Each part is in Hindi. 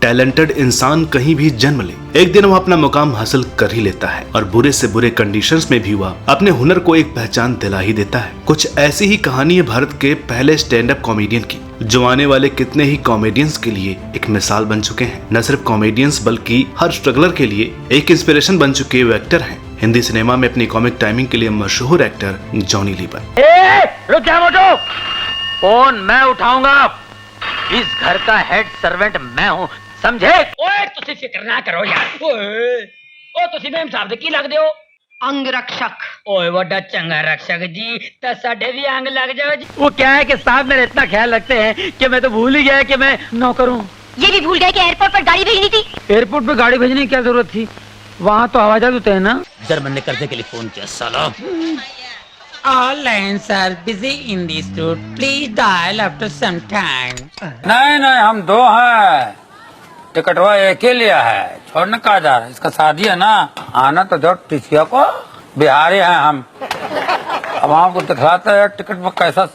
टैलेंटेड इंसान कहीं भी जन्म ले, एक दिन वह अपना मुकाम हासिल कर ही लेता है और बुरे से बुरे कंडीशंस में भी वह अपने हुनर को एक पहचान दिला ही देता है। कुछ ऐसी ही कहानी है भारत के पहले स्टैंड अप कॉमेडियन की, जो आने वाले कितने ही कॉमेडियंस के लिए एक मिसाल बन चुके हैं। न सिर्फ कॉमेडियंस बल्कि हर स्ट्रगलर के लिए एक इंस्पिरेशन बन चुके वो एक्टर हैं। हिंदी सिनेमा में अपनी कॉमिक टाइमिंग के लिए मशहूर एक्टर जॉनी लीवर। रुक जा मोटो, फोन मैं उठाऊंगा। इस घर का हेड सर्वेंट मैं हूँ, समझे? ओए तुसी फिक्र ना करो यार। ओए तुसी मेम साहब दे की लगदे हो? अंग रक्षक। ओए वड्डा चंगा रक्षक जी, ता साडे भी अंग लग जाओ जी। वो क्या है कि साहब मेरे इतना ख्याल रखते हैं कि मैं तो भूल ही गया कि मैं नौकर हूँ। ये भी भूल गए कि एयरपोर्ट पर गाड़ी भेजनी थी। एयरपोर्ट पे गाड़ी भेजने की क्या जरूरत थी? वहाँ तो हवाई जहाज होते हैं ना। जर्मन ने कर्जे के लिए फोन किया साला। All lines are busy in this route. Please dial after some time. नहीं हम दो हैं, टिकटवा एक ही लिया है, छोड़ने कहा जा रहा है। इसका शादी है ना, आना तो जो टिसिया को, बिहारी हैं हम। अब आपको दिखलाते हैं टिकट पर कैसा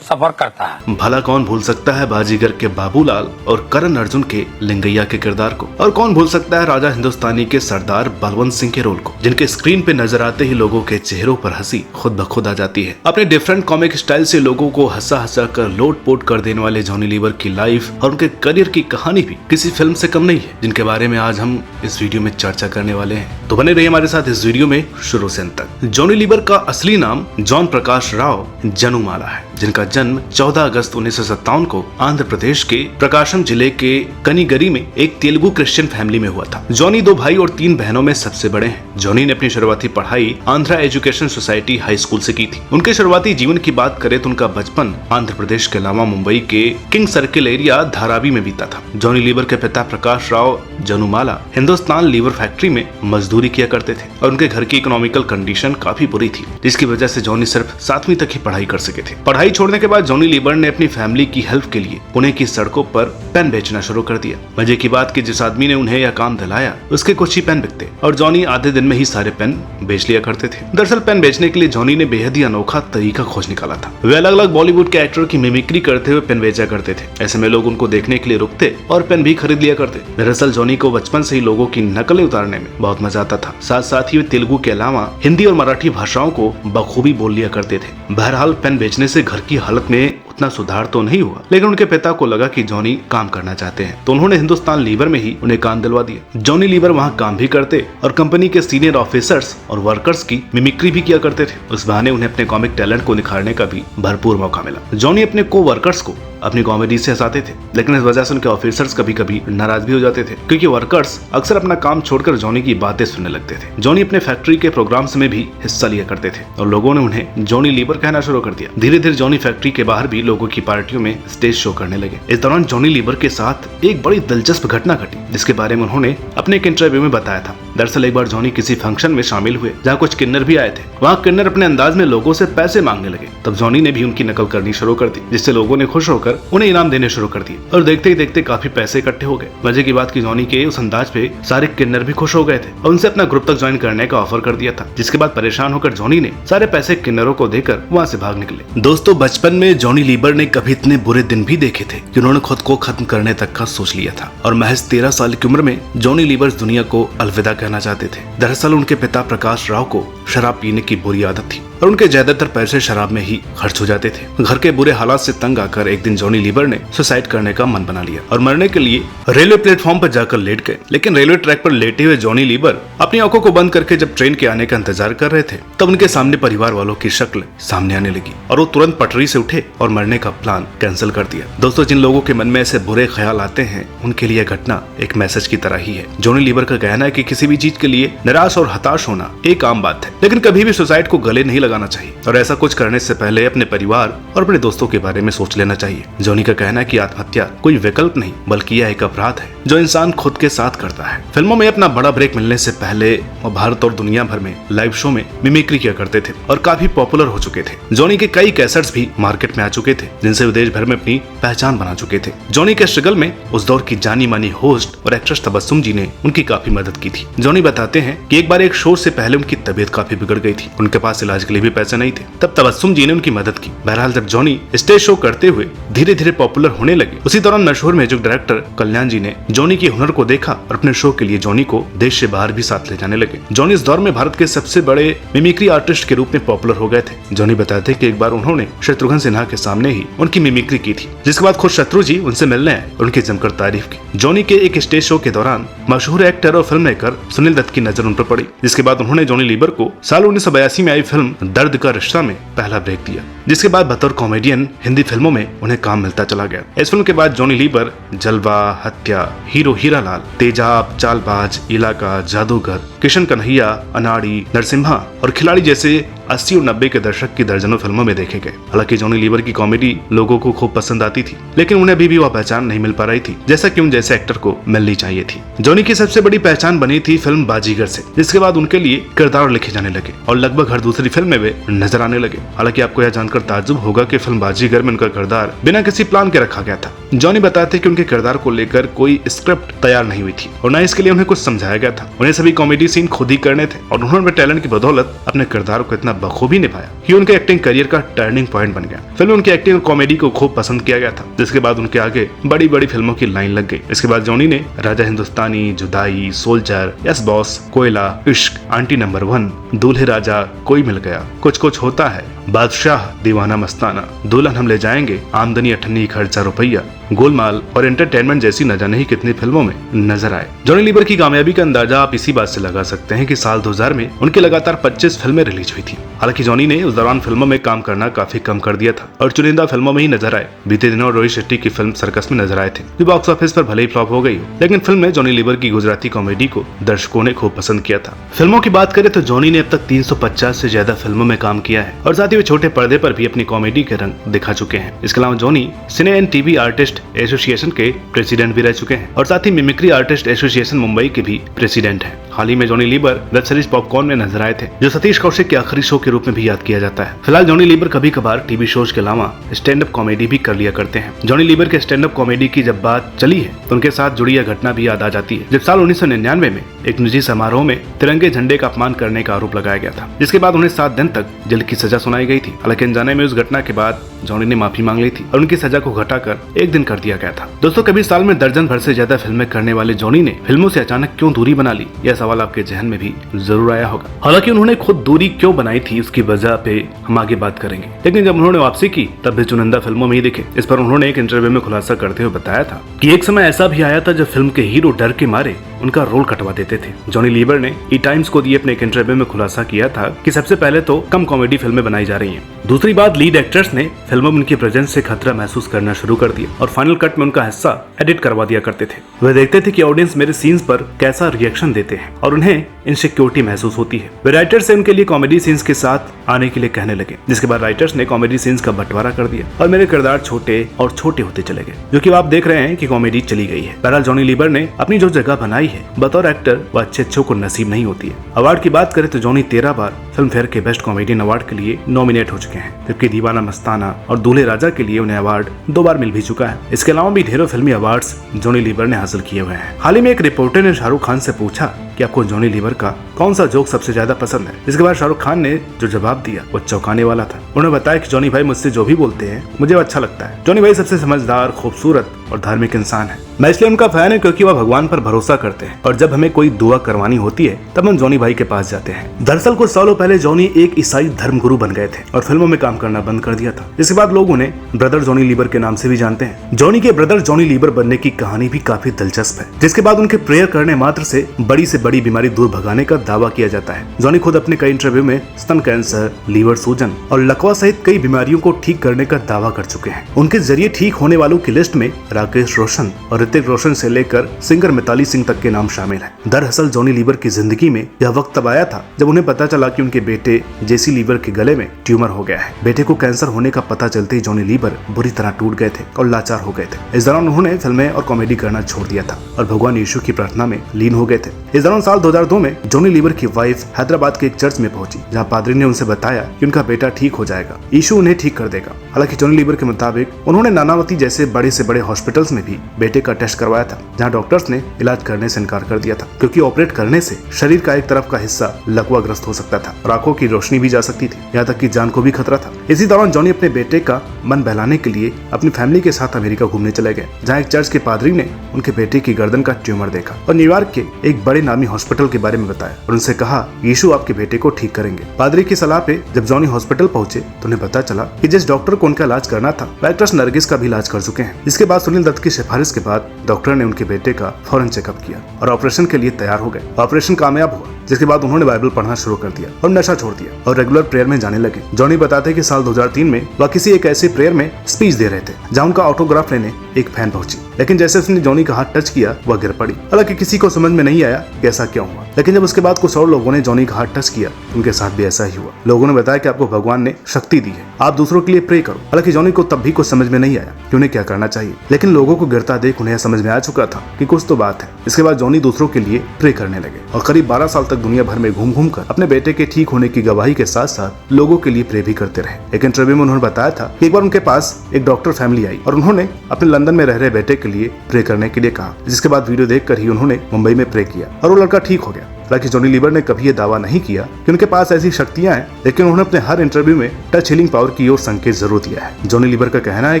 सफर करता है। भला कौन भूल सकता है बाजीगर के बाबूलाल और करण अर्जुन के लिंगैया के किरदार को, और कौन भूल सकता है राजा हिंदुस्तानी के सरदार बलवंत सिंह के रोल को, जिनके स्क्रीन पे नजर आते ही लोगों के चेहरों पर हंसी खुद ब खुद आ जाती है। अपने डिफरेंट कॉमिक स्टाइल से लोगों को हंसा हंसा कर लोट पोट कर देने वाले जॉनी लीवर की लाइफ और उनके करियर की कहानी भी किसी फिल्म से कम नहीं है, जिनके बारे में आज हम इस वीडियो में चर्चा करने वाले हैं। तो बने रहिए हमारे साथ इस वीडियो में शुरू से अंत तक। जॉनी लीवर का असली नाम जॉन प्रकाश राव जनुमाला है, जिनका जन्म 14 अगस्त 1957 को आंध्र प्रदेश के प्रकाशम जिले के कनीगरी में एक तेलुगु क्रिश्चियन फैमिली में हुआ था। जॉनी 2 भाई और 3 बहनों में सबसे बड़े हैं। जॉनी ने अपनी शुरुआती पढ़ाई Andhra education society high school से की थी। उनके शुरुआती जीवन की बात करें तो उनका बचपन आंध्र प्रदेश के अलावा मुंबई के किंग सर्किल एरिया धारावी में बीता था। जॉनी लीवर के पिता प्रकाश राव जनुमाला हिंदुस्तान लीवर फैक्ट्री में मजदूरी किया करते थे और उनके घर की इकोनॉमिकल कंडीशन काफी बुरी थी, जिसकी वजह से जॉनी सिर्फ 7वीं तक ही पढ़ाई कर सके थे। पढ़ाई छोड़ने के बाद जॉनी लीवर ने अपनी फैमिली की हेल्प के लिए पुणे की सड़कों पर पेन बेचना शुरू कर दिया। मजे की बात कि जिस आदमी ने उन्हें यह काम दिलाया उसके कुछ ही पेन बिकते और जॉनी आधे दिन में ही सारे पेन बेच लिया करते थे। दरअसल पेन बेचने के लिए जॉनी ने बेहद ही अनोखा तरीका खोज निकाला था। वे अलग अलग बॉलीवुड के एक्टर की मिमिक्री करते हुए पेन बेचा करते थे। ऐसे में लोग उनको देखने के लिए रुकते और पेन भी खरीद लिया करते। दरअसल जॉनी को बचपन से ही लोगों की नकलें उतारने में बहुत मजा आता था। साथ साथ ही वे तेलुगु के अलावा हिंदी और मराठी भाषाओं को बखूबी बोल लिया करते थे। बहरहाल पेन बेचने से घर की हालत में उतना सुधार तो नहीं हुआ, लेकिन उनके पिता को लगा कि जॉनी काम करना चाहते हैं, तो उन्होंने हिंदुस्तान लीवर में ही उन्हें काम दिलवा दिया। जॉनी लीवर वहाँ काम भी करते और कंपनी के सीनियर ऑफिसर्स और वर्कर्स की मिमिक्री भी किया करते थे। उस बहाने उन्हें अपने कॉमिक टैलेंट को निखारने का भी भरपूर मौका मिला। जॉनी अपने को वर्कर्स को अपनी कॉमेडी से हंसाते थे, लेकिन इस वजह से उनके ऑफिसर्स कभी कभी नाराज भी हो जाते थे, क्योंकि वर्कर्स अक्सर अपना काम छोड़कर जॉनी की बातें सुनने लगते थे। जॉनी अपने फैक्ट्री के प्रोग्राम्स में भी हिस्सा लिया करते थे और लोगों ने उन्हें जॉनी लीवर कहना शुरू कर दिया। धीरे धीरे जॉनी फैक्ट्री के बाहर भी लोगों की पार्टियों में स्टेज शो करने लगे। इस दौरान जॉनी लीवर के साथ एक बड़ी दिलचस्प घटना घटी, जिसके बारे में उन्होंने अपने एक इंटरव्यू में बताया था। दरअसल एक बार जॉनी किसी फंक्शन में शामिल हुए जहाँ कुछ किन्नर भी आए थे। वहाँ किन्नर अपने अंदाज में लोगों से पैसे मांगने लगे। तब जॉनी ने भी उनकी नकल करनी शुरू कर दी, जिससे लोगों ने खुश होकर उन्हें इनाम देने शुरू कर दिए और देखते ही देखते काफी पैसे इकट्ठे हो गए। मजे की बात की जॉनी के उस अंदाज पे सारे किन्नर भी खुश हो गए थे और उनसे अपना ग्रुप तक ज्वाइन करने का ऑफर कर दिया था, जिसके बाद परेशान होकर जॉनी ने सारे पैसे किन्नरों को देकर वहाँ से भाग निकले। दोस्तों, बचपन में जॉनी लीवर ने कभी इतने बुरे दिन भी देखे थे कि उन्होंने खुद को खत्म करने तक का सोच लिया था और महज 13 साल की उम्र में जॉनी लीवर दुनिया को अलविदा कहना चाहते थे। दरअसल उनके पिता प्रकाश राव को शराब पीने की बुरी आदत थी और उनके ज्यादातर पैसे शराब में ही खर्च हो जाते थे। घर के बुरे हालात से तंग आकर एक दिन जॉनी लीवर ने सुसाइड करने का मन बना लिया और मरने के लिए रेलवे प्लेटफॉर्म पर जाकर लेट गए। लेकिन रेलवे ट्रैक पर लेटे हुए जॉनी लीवर अपनी आंखों को बंद करके जब ट्रेन के आने का इंतजार कर रहे थे, तब उनके सामने परिवार वालों की शक्ल सामने आने लगी और वो तुरंत पटरी से उठे और मरने का प्लान कैंसिल कर दिया। दोस्तों, जिन लोगों के मन में ऐसे बुरे ख्याल आते हैं उनके लिए घटना एक मैसेज की तरह ही है। जॉनी लीवर का कहना है कि किसी भी चीज के लिए निराश और हताश होना एक आम बात है, लेकिन कभी भी सुसाइड को गले नहीं लगाना चाहिए और ऐसा कुछ करने से पहले अपने परिवार और अपने दोस्तों के बारे में सोच लेना चाहिए। जॉनी का कहना है कि आत्महत्या कोई विकल्प नहीं बल्कि यह एक अपराध है जो इंसान खुद के साथ करता है। फिल्मों में अपना बड़ा ब्रेक मिलने से पहले वो भारत और दुनिया भर में लाइव शो में मिमिक्री किया करते थे और काफी पॉपुलर हो चुके थे। जॉनी के कई कैसेट्स भी मार्केट में आ चुके थे, जिनसे वो देश भर में अपनी पहचान बना चुके थे। जॉनी के स्ट्रगल में उस दौर की जानी मानी होस्ट और एक्ट्रेस तबस्सुम जी ने उनकी काफी मदद की थी। जॉनी बताते हैं कि एक बार एक शो से पहले उनकी तबीयत काफी काफी बिगड़ गई थी। उनके पास इलाज के लिए भी पैसे नहीं थे। तब तबस्सुम जी ने उनकी मदद की। बहरहाल जब जॉनी स्टेज शो करते हुए धीरे धीरे पॉपुलर होने लगे, उसी दौरान मशहूर म्यूजिक डायरेक्टर कल्याण जी ने जॉनी के हुनर को देखा और अपने शो के लिए जॉनी को देश से बाहर भी साथ ले जाने लगे। जॉनी इस दौर में भारत के सबसे बड़े मिमिक्री आर्टिस्ट के रूप में पॉपुलर हो गए थे। जॉनी बताते कि एक बार उन्होंने शत्रुघ्न सिन्हा के सामने ही उनकी मिमिक्री की थी, जिसके बाद खुद शत्रु जी उनसे मिलने आए और उनकी जमकर तारीफ की। जॉनी के एक स्टेज शो के दौरान मशहूर एक्टर और फिल्म मेकर सुनील दत्त की नजर उन पर पड़ी, जिसके बाद उन्होंने जॉनी लीवर को साल 1982 में आई फिल्म दर्द का रिश्ता में पहला ब्रेक दिया, जिसके बाद बतौर कॉमेडियन हिंदी फिल्मों में उन्हें काम मिलता चला गया। इस फिल्म के बाद जॉनी लीवर जलवा, हत्या, हीरो हीरालाल, तेजाब, चालबाज, इलाका, जादूगर, किशन कन्हैया, अनाड़ी, नरसिम्हा और खिलाड़ी जैसे 80 और 90 के दशक की दर्जनों फिल्मों में देखे गए। हालांकि जॉनी लीवर की कॉमेडी लोगों को खूब पसंद आती थी, लेकिन उन्हें अभी भी वह पहचान नहीं मिल पा रही थी जैसा कि उन जैसे एक्टर को मिलनी चाहिए थी। जॉनी की सबसे बड़ी पहचान बनी थी फिल्म बाजीगर से, जिसके बाद उनके लिए किरदार लिखे जाने लगे और लगभग हर दूसरी फिल्म में वे नजर आने लगे। हालांकि आपको यह जानकर ताज्जुब होगा कि फिल्म बाजीगर में उनका किरदार बिना किसी प्लान के रखा गया था। जॉनी बताते कि उनके किरदार को लेकर कोई स्क्रिप्ट तैयार नहीं हुई थी और न इसके लिए उन्हें कुछ समझाया गया था। उन्हें सभी कॉमेडी सीन खुद ही करने थे और उन्होंने टैलेंट की बदौलत अपने किरदार को इतना बखूबी निभाया कि उनके एक्टिंग करियर का टर्निंग पॉइंट बन गया। फिल्म उनकी एक्टिंग और कॉमेडी को खूब पसंद किया गया था, जिसके बाद उनके आगे बड़ी बड़ी फिल्मों की लाइन लग गई। इसके बाद जॉनी ने राजा हिंदुस्तानी, जुदाई, सोल्जर, यस बॉस, कोयला, इश्क, आंटी नंबर 1, दूल्हे राजा, कोई मिल गया, कुछ कुछ होता है, बादशाह, दीवाना मस्ताना, दुल्हन हम ले जाएंगे, आमदनी 98 खर्चा रुपया, गोलमाल और एंटरटेनमेंट जैसी न जाने ही कितनी फिल्मों में नजर आए। जॉनी लीवर की कामयाबी का अंदाजा आप इसी बात से लगा सकते हैं कि साल 2000 में उनकी लगातार 25 फिल्में रिलीज हुई थी। हालांकि जॉनी ने उस दौरान फिल्मों में काम करना काफी कम कर दिया था और चुनिंदा फिल्मों में ही नजर आए। बीते दिनों रोहित शेट्टी की फिल्म सर्कस में नजर आए थे, जो बॉक्स ऑफिस पर भले ही फ्लॉप हो गई हो, लेकिन फिल्म में जॉनी लीवर की गुजराती कॉमेडी को दर्शकों ने खूब पसंद किया था। फिल्मों की बात करें तो जॉनी ने अब तक 350 से ज्यादा फिल्मों में काम किया है और साथ ही वे छोटे पर्दे पर भी अपनी कॉमेडी के रंग दिखा चुके हैं। इसके अलावा Johnny cine and TV artist association के प्रेसिडेंट भी रह चुके हैं और साथ ही मिमिक्री आर्टिस्ट एसोसिएशन मुंबई के भी प्रेसिडेंट हैं। हाल ही में Johnny Lever web series popcorn में नजर आए थे, जो सतीश कौशिक के आखिरी शो के रूप में भी याद किया जाता है। फिलहाल जॉनी लीवर कभी कभार टीवी शोज के अलावा स्टैंड अप कॉमेडी भी कर लिया करते हैं। जॉनी लीवर के स्टैंड अप कॉमेडी की जब बात चली है तो उनके साथ जुड़ी यह घटना भी याद आ जाती है, जब साल 1999 में एक निजी समारोह में तिरंगे झंडे का अपमान करने का आरोप लगाया गया था, जिसके बाद उन्हें 7 दिन तक जेल की सजा सुनाई गई थी। हालांकि अनजाने में उस घटना के बाद जॉनी ने माफी मांग ली थी और उनकी सजा को घटाकर 1 दिन कर दिया गया था। दोस्तों, कभी साल में दर्जन भर से ज्यादा फिल्में करने वाले जॉनी ने फिल्मों से अचानक क्यों दूरी बना ली, यह सवाल आपके जहन में भी जरूर आया होगा। हालांकि उन्होंने खुद दूरी क्यों बनाई थी उसकी वजह पे हम आगे बात करेंगे, लेकिन जब उन्होंने वापसी की तब भी चुनिंदा फिल्मों में ही दिखे। इस पर उन्होंने एक इंटरव्यू में खुलासा करते हुए बताया था कि एक समय ऐसा भी आया था जब फिल्म के हीरो डर के मारे उनका रोल कटवा देते थे। जॉनी लीवर ने ई टाइम्स को दिए अपने एक इंटरव्यू में खुलासा किया था कि सबसे पहले तो कम कॉमेडी फिल्में बनाई जा रही हैं, दूसरी बात लीड एक्टर्स ने फिल्मों में उनकी प्रेजेंस से खतरा महसूस करना शुरू कर दिया और फाइनल कट में उनका हिस्सा एडिट करवा दिया करते थे। वे देखते थे कि ऑडियंस मेरे सीन्स पर कैसा रिएक्शन देते हैं और उन्हें इनसिक्योरिटी महसूस होती है। वे राइटर्स से उनके लिए कॉमेडी सीन्स के साथ आने के लिए कहने लगे, जिसके बाद राइटर्स ने कॉमेडी सीन्स का बंटवारा कर दिया और मेरे किरदार छोटे और छोटे होते चले गए, जो कि आप देख रहे हैं कि कॉमेडी चली गई है। बहरहाल जॉनी लीवर ने अपनी जो जगह बनाई है बतौर एक्टर वो अच्छे को नसीब नहीं होती है। अवार्ड की बात करें तो जॉनी 13 बार फिल्म फेयर के बेस्ट कॉमेडियन अवार्ड के लिए नॉमिनेट हो चुके हैं, जबकि दीवाना मस्ताना और दूल्हे राजा के लिए उन्हें अवार्ड 2 बार मिल भी चुका है। इसके अलावा भी ढेरों फिल्मी अवार्ड्स जॉनी लीवर ने हासिल किए हुए हैं। हाल ही में एक रिपोर्टर ने शाहरुख खान से पूछा कि आपको जॉनी लीवर का कौन सा जोक सबसे ज्यादा पसंद है। इसके बाद शाहरुख खान ने जो जवाब दिया वो चौंकाने वाला था। उन्होंने बताया कि जॉनी भाई मुझसे जो भी बोलते हैं मुझे अच्छा लगता है। जॉनी भाई सबसे समझदार, खूबसूरत और धार्मिक इंसान है। मैं इसलिए उनका फैन है क्योंकि वह भगवान पर भरोसा करते हैं और जब हमें कोई दुआ करवानी होती है तब हम जॉनी भाई के पास जाते हैं। दरअसल कुछ सालों पहले जॉनी एक ईसाई धर्मगुरु बन गए थे और फिल्मों में काम करना बंद कर दिया था। इसके बाद लोग उन्हें ब्रदर जॉनी लीवर के नाम से भी जानते हैं। जॉनी के ब्रदर जॉनी लीवर बनने की कहानी भी काफी दिलचस्प है, जिसके बाद उनके प्रेयर करने मात्र से बड़ी बीमारी दूर भगाने का दावा किया जाता है। जॉनी खुद अपने कई इंटरव्यू में स्तन कैंसर, लीवर सूजन और लकवा सहित कई बीमारियों को ठीक करने का दावा कर चुके हैं। उनके जरिए ठीक होने वालों की लिस्ट में राकेश रोशन और ऋतिक रोशन से लेकर सिंगर मिताली सिंह तक के नाम शामिल हैं। दरअसल जॉनी लीवर की जिंदगी में यह वक्त तब आया था जब उन्हें पता चला कि उनके बेटे जेसी लीवर के गले में ट्यूमर हो गया है। बेटे को कैंसर होने का पता चलते ही जॉनी लीवर बुरी तरह टूट गए थे और लाचार हो गए थे। इस दौरान उन्होंने फिल्में और कॉमेडी करना छोड़ दिया था और भगवान यीशु की प्रार्थना में लीन हो गए थे। इस दौरान साल 2002 में जॉनी लीवर की वाइफ हैदराबाद के एक चर्च में पहुंची, जहां पादरी ने उनसे बताया कि उनका बेटा ठीक हो जाएगा, यीशु उन्हें ठीक कर देगा। हालांकि जॉनी लीवर के मुताबिक उन्होंने नानावती जैसे बड़े से बड़े हॉस्पिटल्स में भी बेटे का टेस्ट करवाया था, जहां डॉक्टर्स ने इलाज करने से इनकार कर दिया था, क्योंकि ऑपरेट करने से शरीर का एक तरफ का हिस्सा लकवाग्रस्त हो सकता था और आंखों की रोशनी भी जा सकती थी, यहाँ तक कि जान को भी खतरा था। इसी दौरान जॉनी अपने बेटे का मन बहलाने के लिए अपनी फैमिली के साथ अमेरिका घूमने चले गए, जहाँ एक चर्च के पादरी ने उनके बेटे की गर्दन का ट्यूमर देखा और न्यूयॉर्क के एक बड़े नामी हॉस्पिटल के बारे में बताया और उनसे कहा यीशु आपके बेटे को ठीक करेंगे। पादरी की सलाह पे जब जॉनी हॉस्पिटल पहुंचे तो उन्हें पता चला कि जिस डॉक्टर को उनका इलाज करना था वो एक्ट्रेस नरगिस का भी इलाज कर चुके हैं। इसके बाद सुनील दत्त की सिफारिश के बाद डॉक्टर ने उनके बेटे का फौरन चेकअप किया और ऑपरेशन के लिए तैयार हो गए। ऑपरेशन कामयाब हुआ, जिसके बाद उन्होंने बाइबल पढ़ना शुरू कर दिया और नशा छोड़ दिया और रेगुलर प्रेयर में जाने लगे। जॉनी बताते कि साल 2003 में वह किसी एक ऐसे प्रेयर में स्पीच दे रहे थे जहां उनका ऑटोग्राफ लेने एक फैन पहुंची, लेकिन जैसे उसने जॉनी का हाथ टच किया वह गिर पड़ी। हालांकि किसी को समझ में नहीं आया कि ऐसा क्यों हुआ, लेकिन जब उसके बाद कुछ और लोगों ने जॉनी का हाथ टच किया उनके साथ भी ऐसा ही हुआ। लोगों ने बताया कि आपको भगवान ने शक्ति दी है, आप दूसरों के लिए प्रे करो। हालांकि जॉनी को तब भी कुछ समझ में नहीं आया कि उन्हें क्या करना चाहिए, लेकिन लोगों को गिरता देख उन्हें समझ में आ चुका था कि कुछ तो बात है। इसके बाद जॉनी दूसरों के लिए प्रे करने लगे और करीब 12 साल तक दुनिया भर में घूम घूम कर अपने बेटे के ठीक होने की गवाही के साथ साथ लोगों के लिए प्रे भी करते रहे। एक इंटरव्यू में उन्होंने बताया था कि एक बार उनके पास एक डॉक्टर फैमिली आई और उन्होंने अपने लंदन में रह रहे बेटे के लिए प्रे करने के लिए कहा, जिसके बाद वीडियो देखकर ही उन्होंने मुंबई में प्रे किया और वो लड़का ठीक हो गया। हालांकि जॉनी लीवर ने कभी ये दावा नहीं किया कि उनके पास ऐसी शक्तियां हैं, लेकिन उन्होंने अपने हर इंटरव्यू में टच हीलिंग पावर की ओर संकेत जरूर दिया है। जॉनी लीवर का कहना है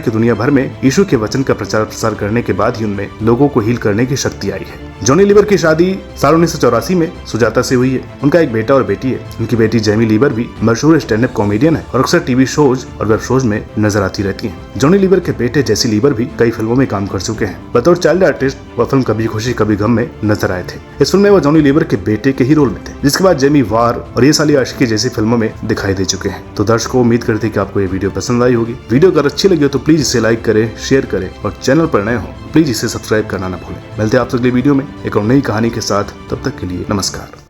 कि दुनिया भर में यीशु के वचन का प्रचार प्रसार करने के बाद ही उनमें लोगों को हील करने की शक्ति आई है। जॉनी लीवर की शादी साल 1984 में सुजाता से हुई है। उनका एक बेटा और बेटी है। उनकी बेटी जेमी लीवर भी मशहूर स्टैंड अप कॉमेडियन है और अक्सर टीवी शोज और वेब शोज में नजर आती रहती हैं। जॉनी लीवर के बेटे जेसी लीवर भी कई फिल्मों में काम कर चुके हैं। बतौर चाइल्ड आर्टिस्ट वह फिल्म कभी खुशी कभी गम में नजर आए थे। इस फिल्म में वह जॉनी लीवर के बेटे के ही रोल में थे, जिसके बाद जेमी वार और ये साली आशिकी जैसी फिल्मों में दिखाई दे चुके हैं। तो दर्शकों, उम्मीद करते हैं कि आपको ये वीडियो पसंद आई होगी। वीडियो अगर अच्छी लगी हो तो प्लीज इसे लाइक करें, शेयर करें और चैनल पर नए हो प्लीज इसे सब्सक्राइब करना न भूलें। मिलते हैं आपसे अगली वीडियो में एक और नई कहानी के साथ। तब तक के लिए नमस्कार।